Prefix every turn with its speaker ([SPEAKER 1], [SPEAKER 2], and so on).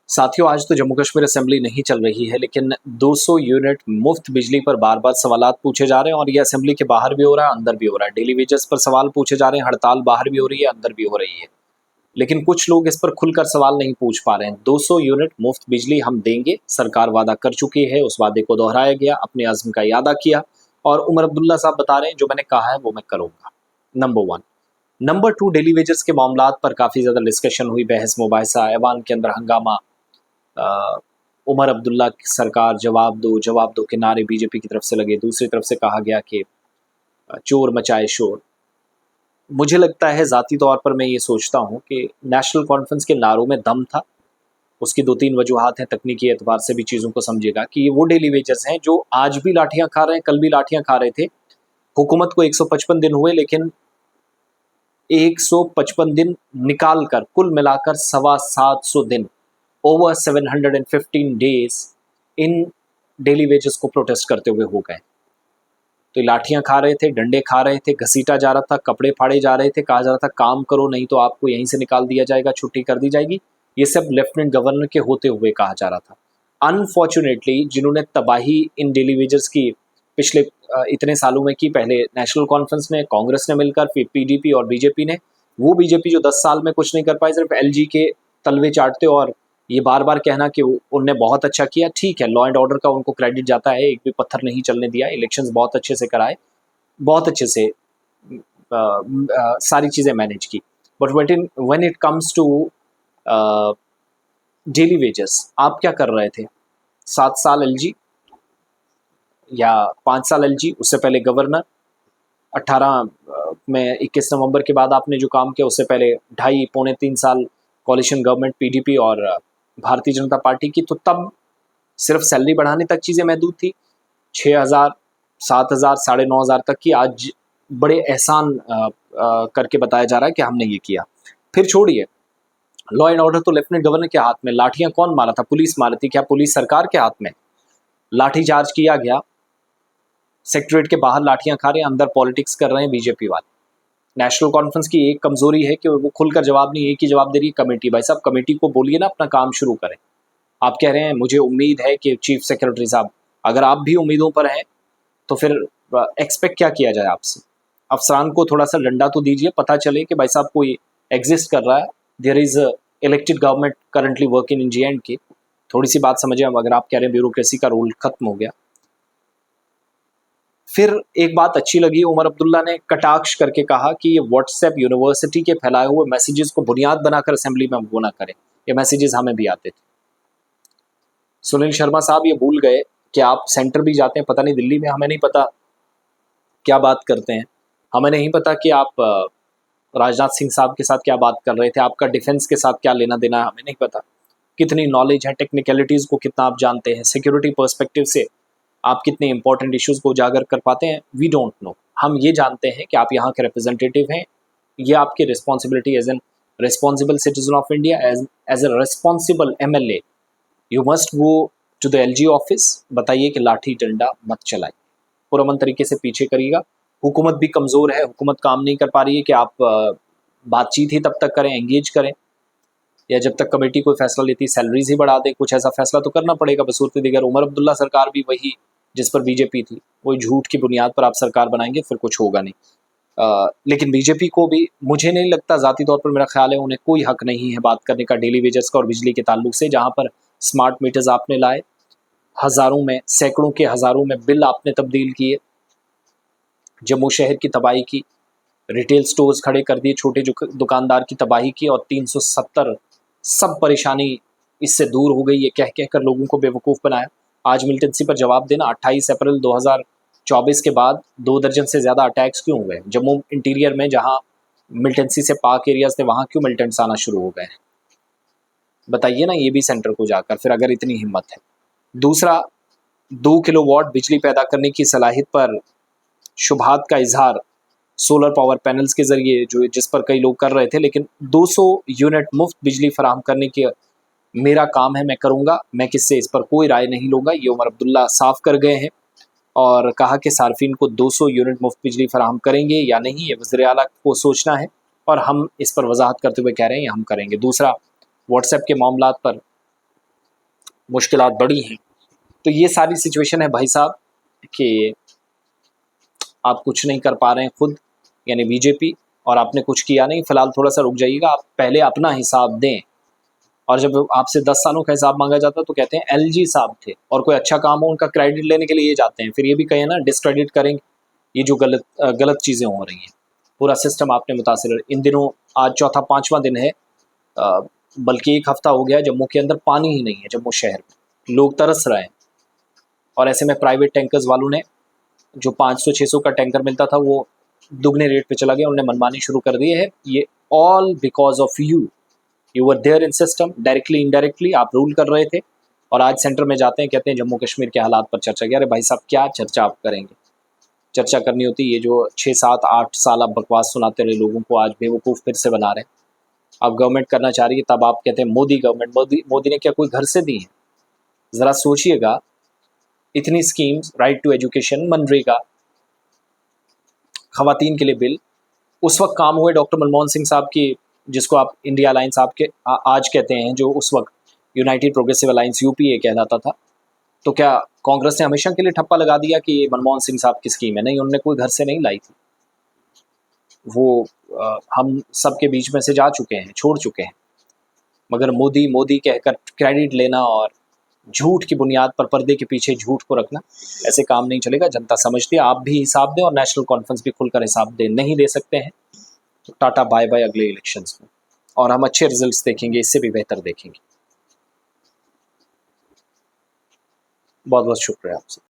[SPEAKER 1] साथियों, आज तो जम्मू कश्मीर असेंबली नहीं चल रही है, लेकिन 200 यूनिट मुफ्त बिजली पर बार बार सवालात पूछे जा रहे हैं और ये असेंबली के बाहर भी हो रहा है, अंदर भी हो रहा है। डेली वेजेस पर सवाल पूछे जा रहे हैं, हड़ताल बाहर भी हो रही है, अंदर भी हो रही है। लेकिन कुछ लोग इस पर खुलकर सवाल नहीं पूछ पा रहे हैं। 200 यूनिट मुफ्त बिजली हम देंगे, सरकार वादा कर चुकी है, उस वादे को दोहराया गया, अपने अज़्म का इरादा किया और उमर अब्दुल्ला साहब बता रहे हैं जो मैंने कहा है वो मैं करूँगा। नंबर 1। नंबर 2, डेली वेजेस के मामलात पर काफ़ी ज़्यादा डिस्कशन हुई, बहस मुबाहिसा, ऐवान के अंदर हंगामा। उमर अब्दुल्ला की सरकार जवाब दो के नारे बीजेपी की तरफ से लगे, दूसरी तरफ से कहा गया कि चोर मचाए शोर। मुझे लगता है ज़ाती तौर पर मैं ये सोचता हूँ कि नेशनल कॉन्फ्रेंस के नारों में दम था। उसकी 2-3 वजूहात हैं, तकनीकी एतबार से भी चीज़ों को समझिएगा कि ये वो डेली वेजर्स हैं जो आज भी लाठियाँ खा रहे हैं, कल भी लाठियाँ खा रहे थे। हुकूमत को 155 दिन हुए, लेकिन 155 दिन निकाल कर कुल मिलाकर 725 दिन, over 715 days in daily wages को प्रोटेस्ट करते हुए हो गए। तो लाठियां खा रहे थे, डंडे खा रहे थे, घसीटा जा रहा था, कपड़े फाड़े जा रहे थे, कहा जा रहा था काम करो नहीं तो आपको यहीं से निकाल दिया जाएगा, छुट्टी कर दी जाएगी। ये सब लेफ्टिनेंट गवर्नर के होते हुए कहा जा रहा था। अनफॉर्चुनेटली जिन्होंने तबाही इन डेली वेजर्स की पिछले इतने सालों में की, पहले नेशनल कॉन्फ्रेंस ने, कांग्रेस ने मिलकर, फिर पीडीपी और बीजेपी ने, वो बीजेपी जो 10 साल में कुछ नहीं कर पाई, सिर्फ एलजी के तलवे चाटते और ये बार बार कहना कि उनने बहुत अच्छा किया। ठीक है, लॉ एंड ऑर्डर का उनको क्रेडिट जाता है, एक भी पत्थर नहीं चलने दिया, इलेक्शंस बहुत अच्छे से कराए, बहुत अच्छे से सारी चीज़ें मैनेज की। But when it comes to daily wages, आप क्या कर रहे थे? 7 साल एलजी या 5 साल एलजी, उससे पहले गवर्नर, 18 में 21 नवंबर के बाद आपने जो काम किया, उससे पहले 2.5-3 साल कोalition गवर्नमेंट पीडीपी और भारतीय जनता पार्टी की। तो तब सिर्फ सैलरी बढ़ाने तक चीज़ें महदूद थी, 6,000, 7,000, 9,500 तक की। आज बड़े एहसान करके बताया जा रहा है कि हमने ये किया। फिर छोड़िए, लॉ एंड ऑर्डर तो लेफ्टिनेंट गवर्नर के हाथ में, लाठियां कौन मारा था? पुलिस मारी थी क्या? पुलिस सरकार के हाथ में। लाठी चार्ज किया गया, सेक्रेटरीट के बाहर लाठियां खा रहे हैं, अंदर पॉलिटिक्स कर रहे हैं बीजेपी वाले। नेशनल कॉन्फ्रेंस की एक कमजोरी है कि वो खुलकर जवाब नहीं, एक ही जवाब दे रही है कमेटी। भाई साहब, कमेटी को बोलिए ना अपना काम शुरू करें। आप कह रहे हैं मुझे उम्मीद है कि चीफ सेक्रेटरी साहब, अगर आप भी उम्मीदों पर हैं तो फिर एक्सपेक्ट क्या किया जाए आपसे? अफसरान को थोड़ा सा डंडा तो दीजिए, पता चले कि भाई साहब कोई एग्जिस्ट कर रहा है, there is elected government currently working in J and K. थोड़ी सी बात समझिए। अगर आप कह रहे हैं ब्यूरोक्रेसी का रोल खत्म हो गया। फिर एक बात अच्छी लगी, उमर अब्दुल्ला ने कटाक्ष करके कहा कि ये व्हाट्सएप यूनिवर्सिटी के फैलाए हुए मैसेजेस को बुनियाद बनाकर असेंबली में वो ना करें, ये मैसेजेस हमें भी आते थे। सुनील शर्मा साहब ये भूल गए कि आप सेंटर भी जाते हैं, पता नहीं दिल्ली में, हमें नहीं पता क्या बात करते हैं, हमें नहीं पता कि आप राजनाथ सिंह साहब के साथ क्या बात कर रहे थे, आपका डिफेंस के साथ क्या लेना देना है, हमें नहीं पता। कितनी नॉलेज है, टेक्निकलिटीज़ को कितना आप जानते हैं, सिक्योरिटी पर्सपेक्टिव से आप कितने इंपॉर्टेंट इश्यूज़ को उजागर कर पाते हैं, वी डोंट नो। हम ये जानते हैं कि आप यहाँ के रिप्रेजेंटेटिव हैं, ये आपकी responsibility as an responsible citizen of India, as a responsible MLA, you must go to the LG office, बताइए कि लाठी डंडा मत चलाइए, पुरअमन तरीके से पीछे करिएगा। हुकूमत भी कमज़ोर है, हुकूमत काम नहीं कर पा रही है कि आप बातचीत ही तब तक करें, एंगेज करें, या जब तक कमेटी कोई फैसला लेती है सैलरीज ही बढ़ा दे, कुछ ऐसा फैसला तो करना पड़ेगा बसूरत दिगर। उमर अब्दुल्ला सरकार भी वही जिस पर बीजेपी थी, वही झूठ की बुनियाद पर आप सरकार बनाएंगे, फिर कुछ होगा नहीं। लेकिन बीजेपी को भी, मुझे नहीं लगता, ज़ाती तौर पर मेरा ख्याल है, उन्हें कोई हक नहीं है बात करने का डेली वेजेस का और बिजली के ताल्लुक से। जहाँ पर स्मार्ट मीटर्स आपने लाए, हज़ारों में, सैकड़ों के हज़ारों में बिल आपने तब्दील किए, जम्मू शहर की तबाही की, रिटेल स्टोर्स खड़े कर दिए, छोटे जो दुकानदार की तबाही की, और 370 सब परेशानी इससे दूर हो गई, ये कह कह कर लोगों को बेवकूफ़ बनाया। आज मिलिटेंसी पर जवाब देना। 28 अप्रैल 2024 के बाद 2 दर्जन से ज़्यादा अटैक्स क्यों हुए? जम्मू इंटीरियर में जहाँ मिलिटेंसी से पाक एरियाज थे, वहाँ क्यों मिलिटेंट्स आना शुरू हो गए हैं? बताइए ना ये भी सेंटर को जाकर, फिर अगर इतनी हिम्मत है। दूसरा, 2 किलोवाट बिजली पैदा करने की सलाहियत पर शुभात का इजहार सोलर पावर पैनल्स के ज़रिए, जो जिस पर कई लोग कर रहे थे, लेकिन 200 यूनिट मुफ्त बिजली फराहम करने के मेरा काम है, मैं करूँगा, मैं किससे इस पर कोई राय नहीं लूँगा, ये उमर अब्दुल्ला साफ कर गए हैं। और कहा कि सार्फिन को 200 यूनिट मुफ्त बिजली फराहम करेंगे या नहीं, ये वज़ीर आला को सोचना है, और हम इस पर वजाहत करते हुए कह रहे हैं हम करेंगे। दूसरा, व्हाट्सएप के मामलात पर मुश्किलात बड़ी हैं। तो ये सारी सिचुएशन है भाई साहब कि आप कुछ नहीं कर पा रहे हैं खुद, यानी बीजेपी, और आपने कुछ किया नहीं, फिलहाल थोड़ा सा रुक जाइएगा, आप पहले अपना हिसाब दें। और जब आपसे 10 सालों का हिसाब मांगा जाता है तो कहते हैं एलजी साहब थे, और कोई अच्छा काम हो उनका क्रेडिट लेने के लिए ये जाते हैं, फिर ये भी कहें ना डिस्क्रेडिट करेंगे। ये जो गलत चीज़ें हो रही हैं, पूरा सिस्टम आपने मुतासिर। इन दिनों आज चौथा 5वां दिन है, बल्कि एक हफ्ता हो गया जम्मू के अंदर पानी ही नहीं है। जम्मू शहर में लोग तरस रहे हैं, और ऐसे में प्राइवेट टैंकर्स वालों ने जो 500-600 का टैंकर मिलता था वो दुगने रेट पे चला गया, उन्होंने मनमानी शुरू कर दी है। ये all because of you were there in system, directly indirectly आप रूल कर रहे थे। और आज सेंटर में जाते हैं, कहते हैं जम्मू कश्मीर के हालात पर चर्चा की। अरे भाई साहब, क्या चर्चा आप करेंगे? चर्चा करनी होती, ये जो 6-7-8 साल आप बकवास सुनाते रहे लोगों को, आज बेवकूफ़ फिर से बना रहे हैं। अब गवर्नमेंट करना चाह रही है, तब आप कहते हैं मोदी गवर्नमेंट। मोदी ने क्या कोई घर से दी है? ज़रा सोचिएगा, इतनी schemes, right to education, MNREGA, खवातीन के लिए बिल, उस वक्त काम हुए डॉक्टर मनमोहन सिंह साहब की, जिसको आप इंडिया अलायंस आपके आज कहते हैं, जो उस वक्त यूनाइटेड प्रोग्रेसिव अलायंस यूपीए कहलाता था। तो क्या कांग्रेस ने हमेशा के लिए ठप्पा लगा दिया कि ये मनमोहन सिंह साहब की स्कीम है? नहीं, उन्होंने कोई घर से नहीं लाई थी। वो हम सबके बीच में से जा चुके हैं, छोड़ चुके हैं। मगर मोदी मोदी कहकर क्रेडिट लेना और झूठ की बुनियाद पर पर्दे के पीछे झूठ को रखना, ऐसे काम नहीं चलेगा। जनता समझती है, आप भी हिसाब दें और नेशनल कॉन्फ्रेंस भी खुलकर हिसाब दें। नहीं दे सकते हैं तो टाटा बाय बाय अगले इलेक्शंस में, और हम अच्छे रिजल्ट्स देखेंगे, इससे भी बेहतर देखेंगे। बहुत बहुत शुक्रिया आपसे।